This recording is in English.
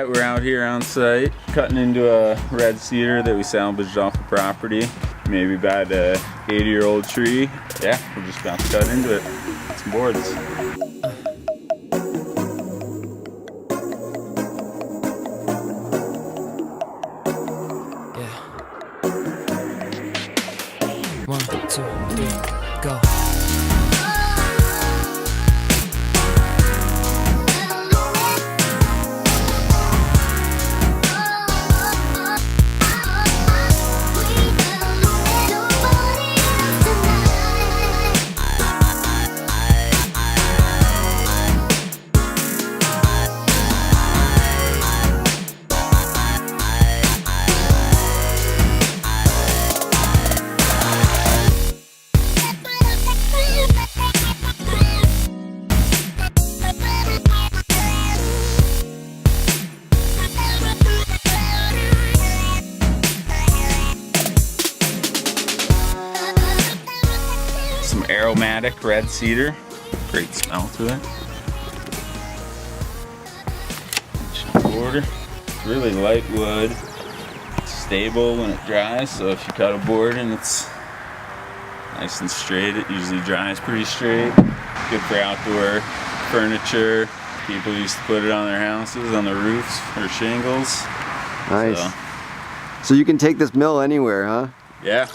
Alright, we're out here on site, cutting into a red cedar that we salvaged off the property. Maybe about a 80-year-old tree. Yeah, we're just about to cut into it. Some boards. Yeah. 1, 2, 3, go. Some aromatic red cedar. Great smell to it. Border. It's really light wood. It's stable when it dries, so if you cut a board and it's nice and straight, it usually dries pretty straight. Good for outdoor furniture. People used to put it on their houses, on the roofs or shingles. Nice. So you can take this mill anywhere, huh? Yeah.